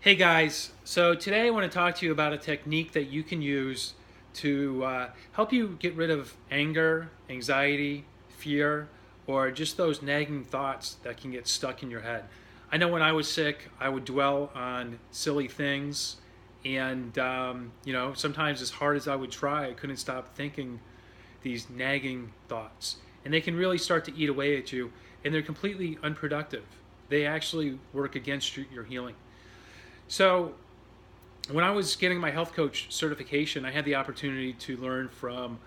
Hey guys, so today I want to talk to you about a technique that you can use to help you get rid of anger, anxiety, fear, or just those nagging thoughts that can get stuck in your head. I know when I was sick, I would dwell on silly things, and sometimes as hard as I would try, I couldn't stop thinking these nagging thoughts. And they can really start to eat away at you, and they're completely unproductive. They actually work against your healing. So, when I was getting my health coach certification, I had the opportunity to learn from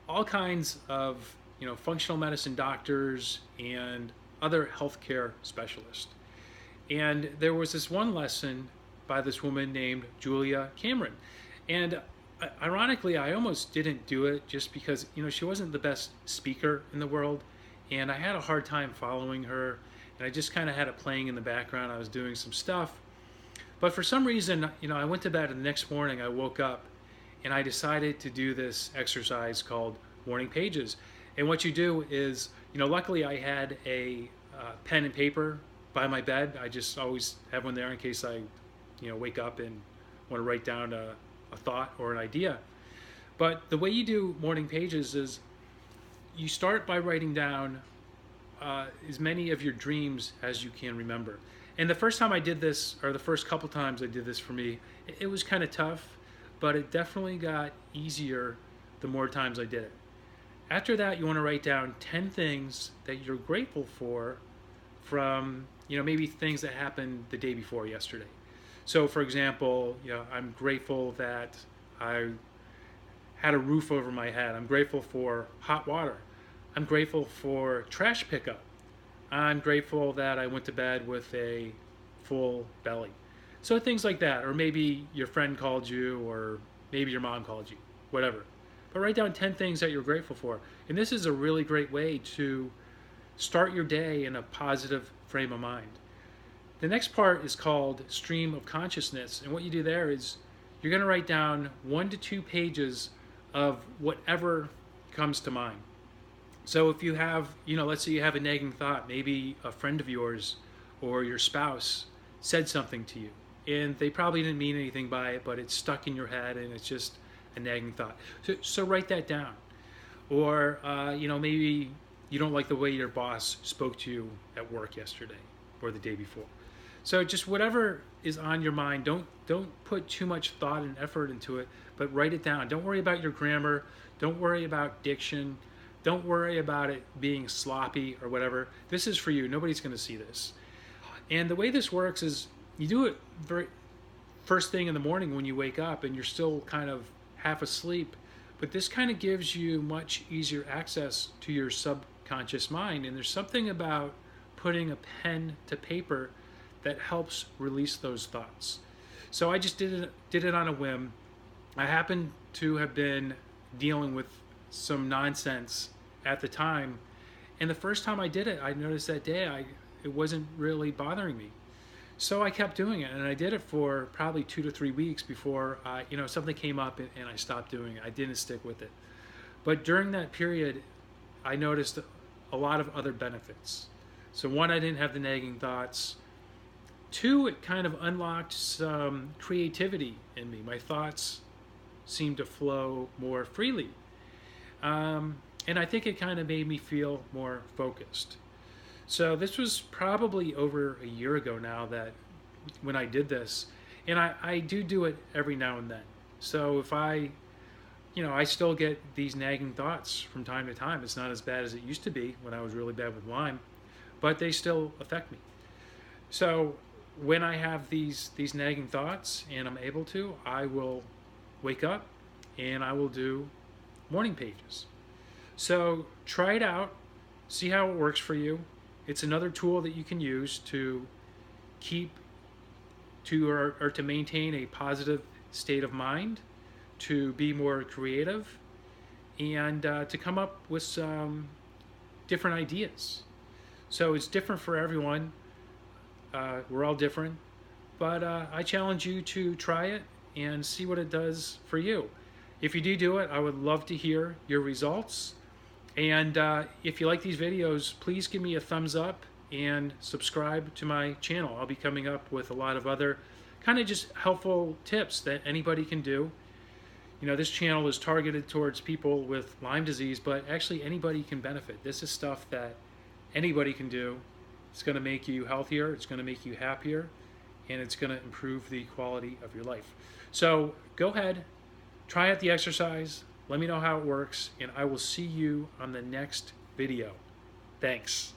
all kinds of functional medicine doctors and other healthcare specialists. And there was this one lesson by this woman named Julia Cameron. And ironically, I almost didn't do it just because she wasn't the best speaker in the world, and I had a hard time following her. And I just kind of had it playing in the background. I was doing some stuff, but for some reason, I went to bed and the next morning I woke up and I decided to do this exercise called morning pages. And what you do is, luckily I had a pen and paper by my bed. I just always have one there in case I, wake up and want to write down a thought or an idea. But the way you do morning pages is you start by writing down as many of your dreams as you can remember. And the first time I did this, or the first couple times I did this for me, it was kind of tough, but it definitely got easier the more times I did it. After that, you want to write down 10 things that you're grateful for from, maybe things that happened the day before yesterday. So, for example, I'm grateful that I had a roof over my head. I'm grateful for hot water. I'm grateful for trash pickup. I'm grateful that I went to bed with a full belly. So things like that. Or maybe your friend called you, or maybe your mom called you, whatever. But write down 10 things that you're grateful for. And this is a really great way to start your day in a positive frame of mind. The next part is called stream of consciousness. And what you do there is you're going to write down 1 to 2 pages of whatever comes to mind. So if you have, let's say you have a nagging thought, maybe a friend of yours or your spouse said something to you, and they probably didn't mean anything by it, but it's stuck in your head and it's just a nagging thought. So write that down. Or, maybe you don't like the way your boss spoke to you at work yesterday or the day before. So just whatever is on your mind, don't put too much thought and effort into it, but write it down. Don't worry about your grammar. Don't worry about diction. Don't worry about it being sloppy or whatever. This is for you. Nobody's going to see this. And the way this works is you do it very first thing in the morning when you wake up and you're still kind of half asleep. But this kind of gives you much easier access to your subconscious mind. And there's something about putting a pen to paper that helps release those thoughts. So I just did it on a whim. I happened to have been dealing with some nonsense at the time, and the first time I did it, I noticed that day it wasn't really bothering me. So I kept doing it, and I did it for probably 2 to 3 weeks before something came up and I stopped doing it. I didn't stick with it. But during that period, I noticed a lot of other benefits. So one, I didn't have the nagging thoughts. Two, it kind of unlocked some creativity in me. My thoughts seemed to flow more freely. And I think it kind of made me feel more focused. So this was probably over a year ago now that when I did this, and I do it every now and then. So if I still get these nagging thoughts from time to time. It's not as bad as it used to be when I was really bad with Lyme, but they still affect me. So when I have these nagging thoughts and I'm able to, I will wake up and I will do morning pages. So try it out, see how it works for you. It's another tool that you can use to keep or to maintain a positive state of mind, to be more creative, and to come up with some different ideas. So it's different for everyone. We're all different, but I challenge you to try it and see what it does for you. If you do it, I would love to hear your results. And if you like these videos, please give me a thumbs up and subscribe to my channel. I'll be coming up with a lot of other kind of just helpful tips that anybody can do. This channel is targeted towards people with Lyme disease, but actually anybody can benefit. This is stuff that anybody can do. It's going to make you healthier, it's going to make you happier, and it's going to improve the quality of your life. So go ahead, try out the exercise, let me know how it works, and I will see you on the next video. Thanks.